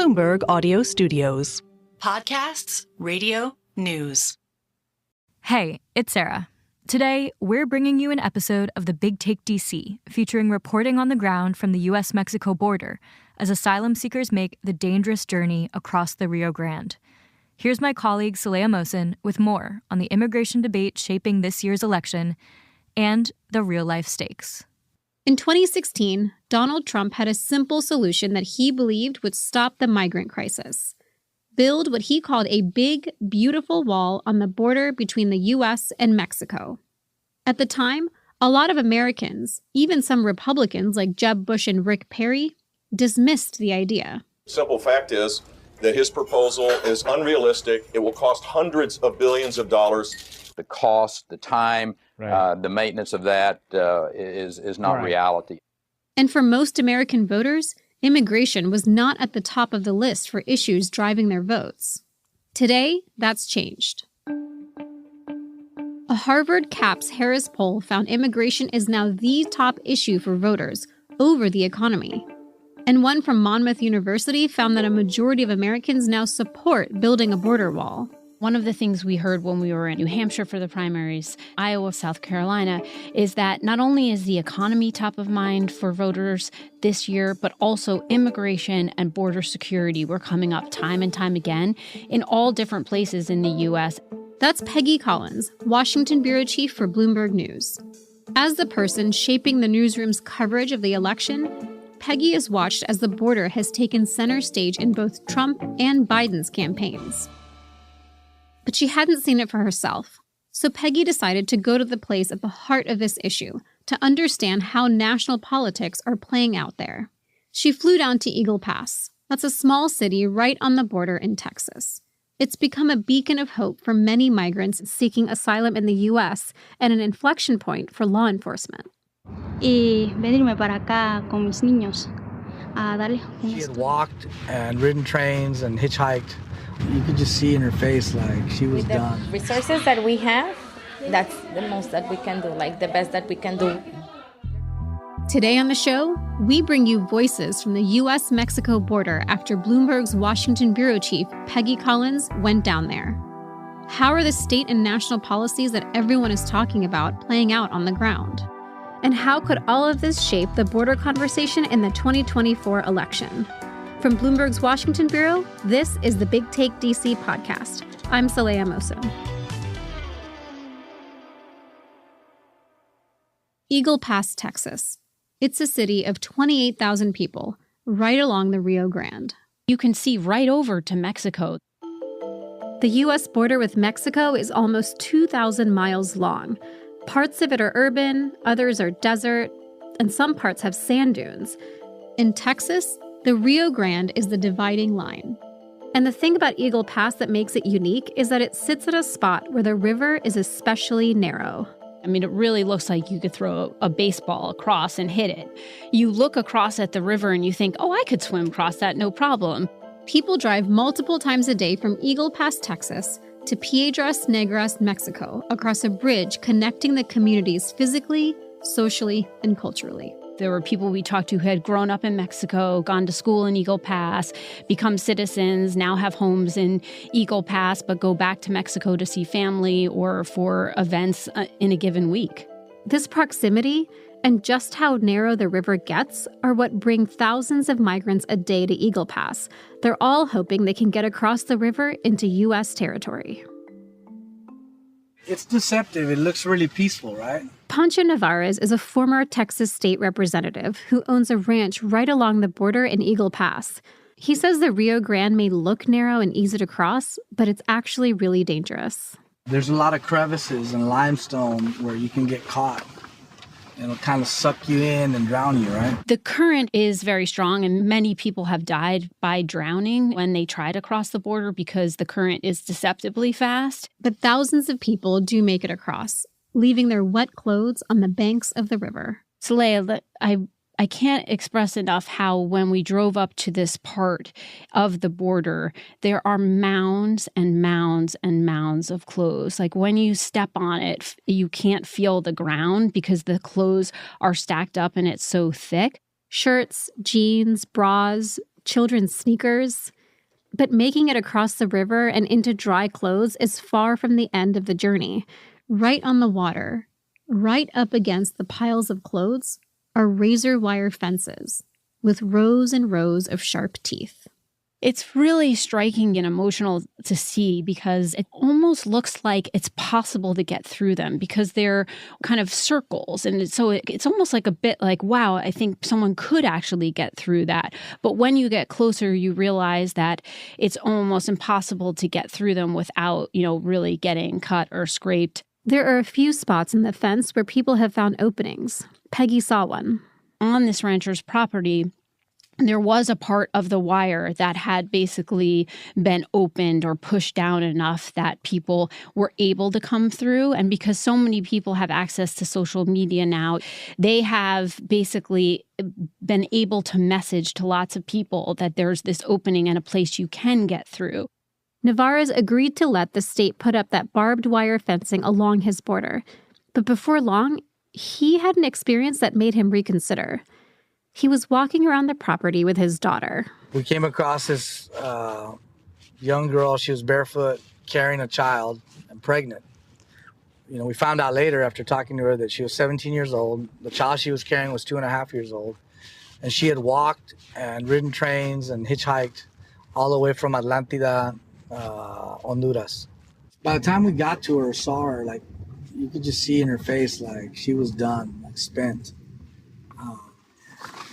Bloomberg Audio Studios. Podcasts, radio, news. Hey, it's Sarah. Today, we're bringing you an episode of The Big Take DC, featuring reporting on the ground from the U.S.-Mexico border as asylum seekers make the dangerous journey across the Rio Grande. Here's my colleague Saleha Mohsen with more on the immigration debate shaping this year's election and the real-life stakes. In 2016, Donald Trump had a simple solution that he believed would stop the migrant crisis. Build what he called a big, beautiful wall on the border between the U.S. and Mexico. At the time, a lot of Americans, even some Republicans like Jeb Bush and Rick Perry, dismissed the idea. Simple fact is that his proposal is unrealistic. It will cost hundreds of billions of dollars. The cost, the time, the maintenance of that is not reality. And for most American voters, immigration was not at the top of the list for issues driving their votes. Today, that's changed. A Harvard CAPS Harris poll found immigration is now the top issue for voters over the economy. And one from Monmouth University found that a majority of Americans now support building a border wall. One of the things we heard when we were in New Hampshire for the primaries, Iowa, South Carolina, is that not only is the economy top of mind for voters this year, but also immigration and border security were coming up time and time again in all different places in the U.S. That's Peggy Collins, Washington bureau chief for Bloomberg News. As the person shaping the newsroom's coverage of the election, Peggy has watched as the border has taken center stage in both Trump and Biden's campaigns. But she hadn't seen it for herself. So Peggy decided to go to the place at the heart of this issue to understand how national politics are playing out there. She flew down to Eagle Pass. That's a small city right on the border in Texas. It's become a beacon of hope for many migrants seeking asylum in the U.S. and an inflection point for law enforcement. Y venirme para acá con mis niños a darle. She had walked and ridden trains and hitchhiked. You could just see in her face like she was done. With the resources that we have, that's the most that we can do, like the best that we can do. Today on the show, we bring you voices from the U.S.-Mexico border after Bloomberg's Washington bureau chief, Peggy Collins, went down there. How are the state and national policies that everyone is talking about playing out on the ground? And how could all of this shape the border conversation in the 2024 election? From Bloomberg's Washington Bureau, this is the Big Take DC podcast. I'm Saleha Mohsen. Eagle Pass, Texas. It's a city of 28,000 people, right along the Rio Grande. You can see right over to Mexico. The U.S. border with Mexico is almost 2,000 miles long. Parts of it are urban, others are desert, and some parts have sand dunes. In Texas, the Rio Grande is the dividing line. And the thing about Eagle Pass that makes it unique is that it sits at a spot where the river is especially narrow. I mean, it really looks like you could throw a baseball across and hit it. You look across at the river and you think, oh, I could swim across that, no problem. People drive multiple times a day from Eagle Pass, Texas, to Piedras Negras, Mexico, across a bridge connecting the communities physically, socially, and culturally. There were people we talked to who had grown up in Mexico, gone to school in Eagle Pass, become citizens, now have homes in Eagle Pass, but go back to Mexico to see family or for events in a given week. This proximity and just how narrow the river gets are what bring thousands of migrants a day to Eagle Pass. They're all hoping they can get across the river into U.S. territory. It's deceptive. It looks really peaceful, right? Pancho Navarez is a former Texas state representative who owns a ranch right along the border in Eagle Pass. He says the Rio Grande may look narrow and easy to cross, but it's actually really dangerous. There's a lot of crevices and limestone where you can get caught. It'll kind of suck you in and drown you, right? The current is very strong, and many people have died by drowning when they try to cross the border because the current is deceptively fast. But thousands of people do make it across, leaving their wet clothes on the banks of the river. Saleha, I can't express enough how when we drove up to this part of the border, there are mounds and mounds and mounds of clothes. Like when you step on it, you can't feel the ground because the clothes are stacked up and it's so thick. Shirts, jeans, bras, children's sneakers. But making it across the river and into dry clothes is far from the end of the journey. Right on the water, right up against the piles of clothes, are razor wire fences with rows and rows of sharp teeth. It's really striking and emotional to see because it almost looks like it's possible to get through them because they're kind of circles. And so it's almost like a bit like, wow, I think someone could actually get through that. But when you get closer, you realize that it's almost impossible to get through them without, really getting cut or scraped. There are a few spots in the fence where people have found openings. Peggy saw one. On this rancher's property, there was a part of the wire that had basically been opened or pushed down enough that people were able to come through. And because so many people have access to social media now, they have basically been able to message to lots of people that there's this opening and a place you can get through. Navarez agreed to let the state put up that barbed wire fencing along his border. But before long, he had an experience that made him reconsider. He was walking around the property with his daughter. We came across this young girl. She was barefoot, carrying a child and pregnant. We found out later after talking to her that she was 17 years old. The child she was carrying was 2.5 years old. And she had walked and ridden trains and hitchhiked all the way from Atlantida, Honduras. By the time we got to her, saw her, you could just see in her face, she was done, spent.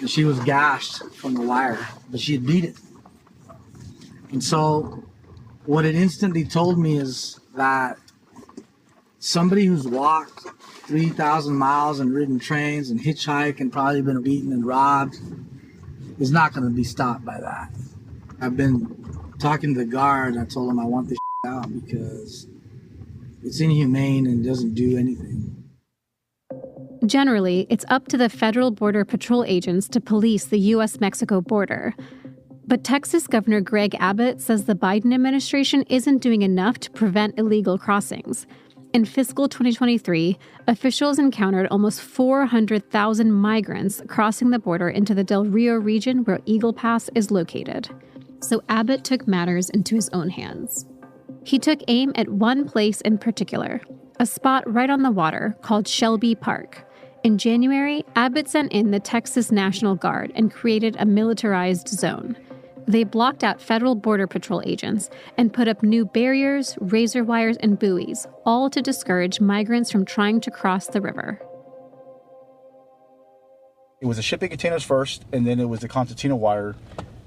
She was gashed from the wire, but she had beat it. And so what it instantly told me is that somebody who's walked 3,000 miles and ridden trains and hitchhiked and probably been beaten and robbed is not going to be stopped by that. I've been talking to the guard, and I told him I want this out because it's inhumane and doesn't do anything. Generally, it's up to the federal border patrol agents to police the U.S.-Mexico border. But Texas Governor Greg Abbott says the Biden administration isn't doing enough to prevent illegal crossings. In fiscal 2023, officials encountered almost 400,000 migrants crossing the border into the Del Rio region where Eagle Pass is located. So Abbott took matters into his own hands. He took aim at one place in particular, a spot right on the water called Shelby Park. In January, Abbott sent in the Texas National Guard and created a militarized zone. They blocked out federal border patrol agents and put up new barriers, razor wires, and buoys, all to discourage migrants from trying to cross the river. It was the shipping containers first, and then it was the concertina wire.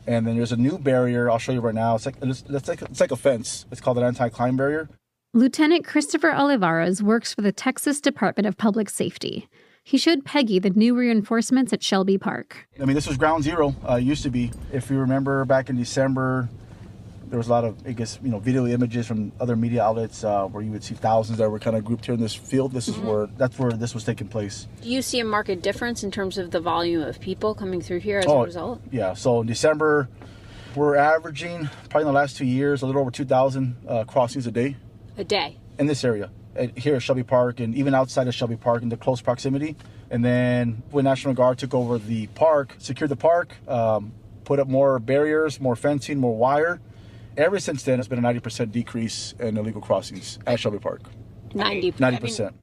And then there's a new barrier. I'll show you right now. It's like a fence. It's called an anti-climb barrier. Lieutenant Christopher Olivares works for the Texas Department of Public Safety. He showed Peggy the new reinforcements at Shelby Park. This was ground zero. It used to be. If you remember back in December, there was a lot of, video images from other media outlets where you would see thousands that were kind of grouped here in this field. That's where this was taking place. Do you see a marked difference in terms of the volume of people coming through here as a result? Yeah. So in December, we're averaging, probably in the last 2 years, a little over 2,000 crossings a day. A day? In this area. Here at Shelby Park and even outside of Shelby Park in the close proximity. And then when National Guard took over the park, secured the park, put up more barriers, more fencing, more wire. Ever since then, it's been a 90% decrease in illegal crossings at Shelby Park. 90%.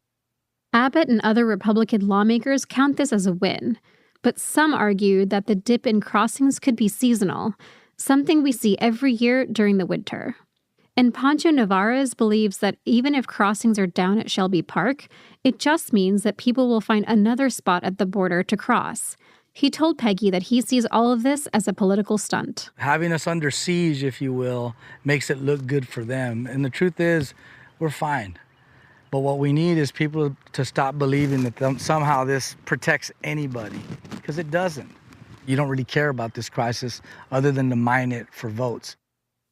Abbott and other Republican lawmakers count this as a win. But some argue that the dip in crossings could be seasonal, something we see every year during the winter. And Pancho Navarez believes that even if crossings are down at Shelby Park, it just means that people will find another spot at the border to cross. He told Peggy that he sees all of this as a political stunt. Having us under siege, if you will, makes it look good for them. And the truth is, we're fine. But what we need is people to stop believing that somehow this protects anybody, because it doesn't. You don't really care about this crisis other than to mine it for votes.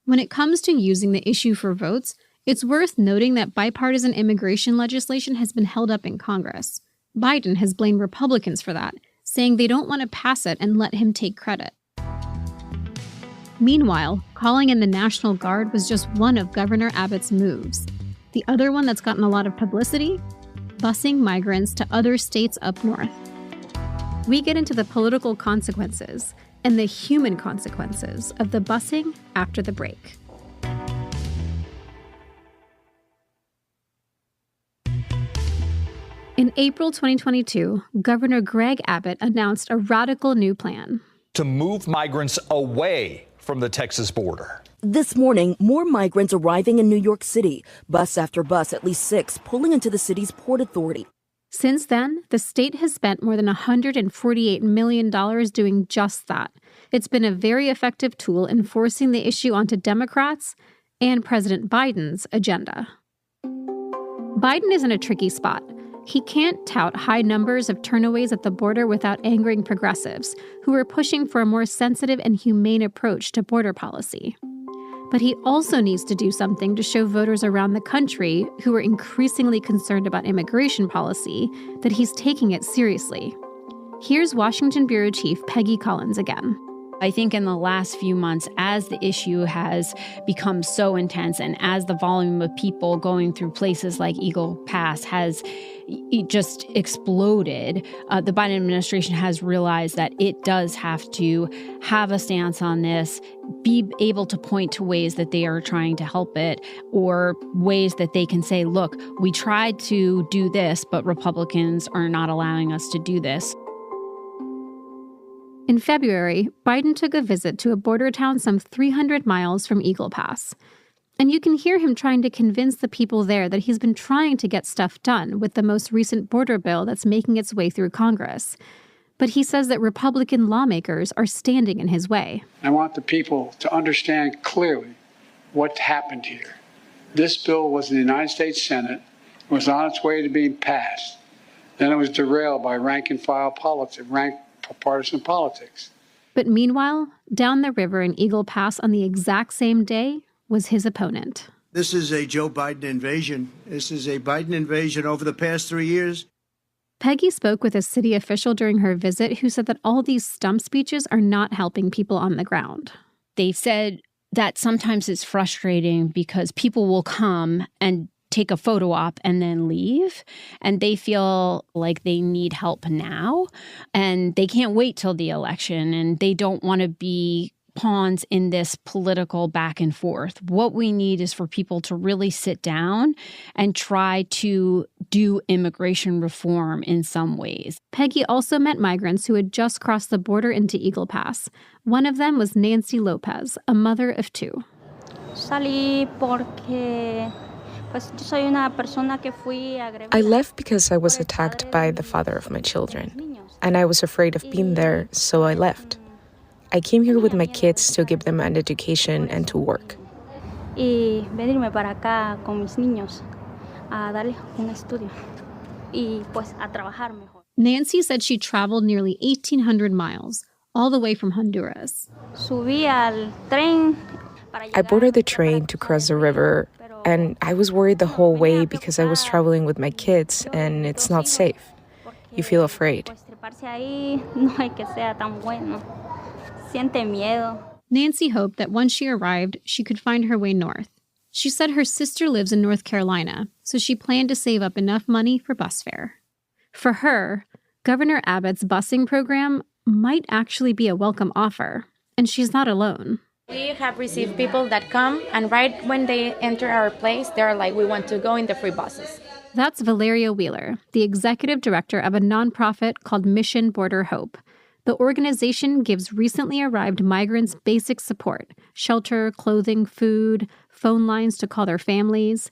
When it comes to using the issue for votes, it's worth noting that bipartisan immigration legislation has been held up in Congress. Biden has blamed Republicans for that, saying they don't want to pass it and let him take credit. Meanwhile, calling in the National Guard was just one of Governor Abbott's moves. The other one that's gotten a lot of publicity? Busing migrants to other states up north. We get into the political consequences and the human consequences of the busing after the break. In April 2022, Governor Greg Abbott announced a radical new plan to move migrants away from the Texas border. This morning, more migrants arriving in New York City, bus after bus, at least 6, pulling into the city's Port Authority. Since then, the state has spent more than $148 million doing just that. It's been a very effective tool in forcing the issue onto Democrats and President Biden's agenda. Biden is in a tricky spot. He can't tout high numbers of turnaways at the border without angering progressives, who are pushing for a more sensitive and humane approach to border policy. But he also needs to do something to show voters around the country who are increasingly concerned about immigration policy that he's taking it seriously. Here's Washington Bureau Chief Peggy Collins again. I think in the last few months, as the issue has become so intense and as the volume of people going through places like Eagle Pass has just exploded, the Biden administration has realized that it does have to have a stance on this, be able to point to ways that they are trying to help it, or ways that they can say, look, we tried to do this, but Republicans are not allowing us to do this. In February, Biden took a visit to a border town some 300 miles from Eagle Pass. And you can hear him trying to convince the people there that he's been trying to get stuff done with the most recent border bill that's making its way through Congress. But he says that Republican lawmakers are standing in his way. I want the people to understand clearly what happened here. This bill was in the United States Senate, was on its way to being passed. Then it was derailed by rank-and-file politics, partisan politics. But meanwhile, down the river in Eagle Pass on the exact same day was his opponent. This is a Joe Biden invasion. This is a Biden invasion over the past 3 years. Peggy spoke with a city official during her visit who said that all these stump speeches are not helping people on the ground. They said that sometimes it's frustrating because people will come and take a photo op and then leave, and they feel like they need help now, and they can't wait till the election, and they don't want to be pawns in this political back and forth. What we need is for people to really sit down and try to do immigration reform in some ways. Peggy also met migrants who had just crossed the border into Eagle Pass. One of them was Nancy Lopez, a mother of 2. Salí porque I left because I was attacked by the father of my children, and I was afraid of being there, so I left. I came here with my kids to give them an education and to work. Nancy said she traveled nearly 1,800 miles, all the way from Honduras. I boarded the train to cross the river, and I was worried the whole way because I was traveling with my kids, and it's not safe. You feel afraid. Nancy hoped that once she arrived, she could find her way north. She said her sister lives in North Carolina, so she planned to save up enough money for bus fare. For her, Governor Abbott's busing program might actually be a welcome offer, and she's not alone. We have received people that come, and right when they enter our place, they're like, we want to go in the free buses. That's Valeria Wheeler, the executive director of a nonprofit called Mission Border Hope. The organization gives recently arrived migrants basic support: shelter, clothing, food, phone lines to call their families.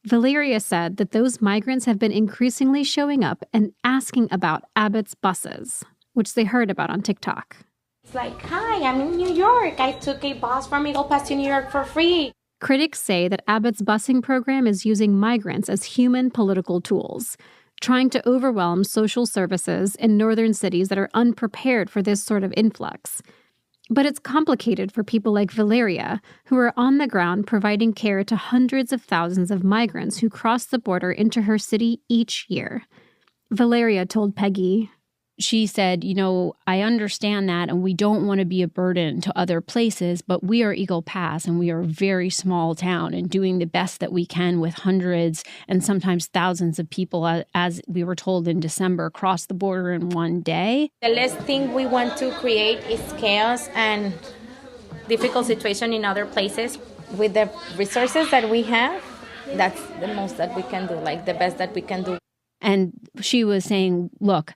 Valeria said that those migrants have been increasingly showing up and asking about Abbott's buses, which they heard about on TikTok. It's like, hi, I'm in New York. I took a bus from Eagle Pass to New York for free. Critics say that Abbott's busing program is using migrants as human political tools, trying to overwhelm social services in northern cities that are unprepared for this sort of influx. But it's complicated for people like Valeria, who are on the ground providing care to hundreds of thousands of migrants who cross the border into her city each year. Valeria told Peggy, She said, I understand that, and we don't want to be a burden to other places, but we are Eagle Pass, and we are a very small town, and doing the best that we can with hundreds and sometimes thousands of people, as we were told in December, cross the border in one day. The last thing we want to create is chaos and difficult situation in other places. With the resources that we have, that's the most that we can do, like the best that we can do. And she was saying, look,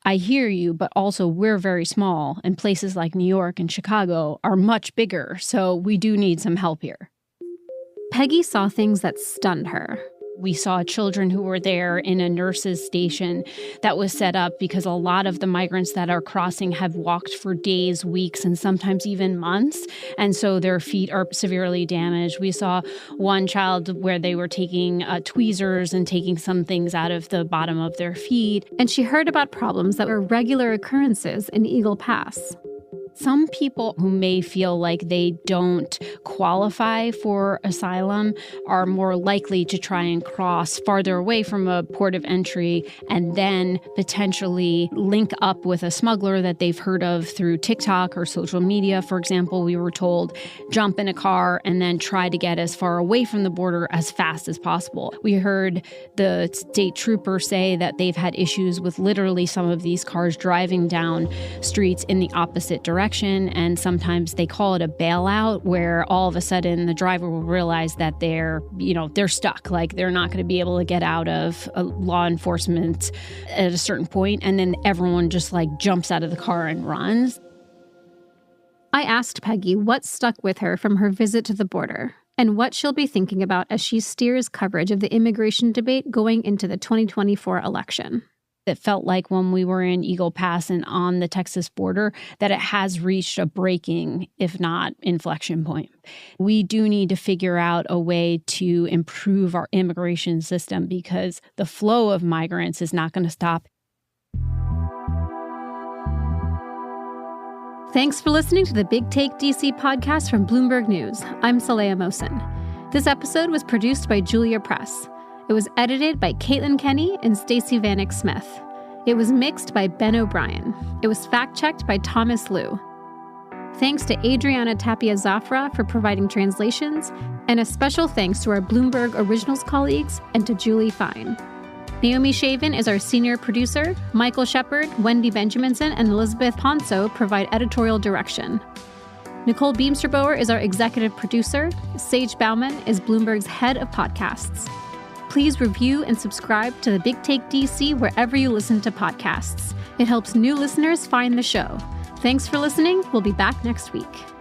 I hear you, but also we're very small, and places like New York and Chicago are much bigger, so we do need some help here. Peggy saw things that stunned her. We saw children who were there in a nurse's station that was set up because a lot of the migrants that are crossing have walked for days, weeks, and sometimes even months. And so their feet are severely damaged. We saw one child where they were taking tweezers and taking some things out of the bottom of their feet. And she heard about problems that were regular occurrences in Eagle Pass. Some people who may feel like they don't qualify for asylum are more likely to try and cross farther away from a port of entry and then potentially link up with a smuggler that they've heard of through TikTok or social media. For example, we were told, jump in a car and then try to get as far away from the border as fast as possible. We heard the state trooper say that they've had issues with literally some of these cars driving down streets in the opposite direction. And sometimes they call it a bailout, where all of a sudden the driver will realize that they're stuck, like they're not going to be able to get out of law enforcement at a certain point, and then everyone just like jumps out of the car and runs. I asked Peggy what stuck with her from her visit to the border and what she'll be thinking about as she steers coverage of the immigration debate going into the 2024 election. It felt like when we were in Eagle Pass and on the Texas border that it has reached a breaking, if not inflection point. We do need to figure out a way to improve our immigration system because the flow of migrants is not going to stop. Thanks for listening to the Big Take DC podcast from Bloomberg News. I'm Saleha Mohsen. This episode was produced by Julia Press. It was edited by Caitlin Kenny and Stacey Vanek Smith. It was mixed by Ben O'Brien. It was fact-checked by Thomas Liu. Thanks to Adriana Tapia Zafra for providing translations, and a special thanks to our Bloomberg Originals colleagues and to Julie Fine. Naomi Shavin is our senior producer. Michael Shepard, Wendy Benjaminson, and Elizabeth Ponso provide editorial direction. Nicole Beamsterboer is our executive producer. Sage Bauman is Bloomberg's head of podcasts. Please review and subscribe to the Big Take DC wherever you listen to podcasts. It helps new listeners find the show. Thanks for listening. We'll be back next week.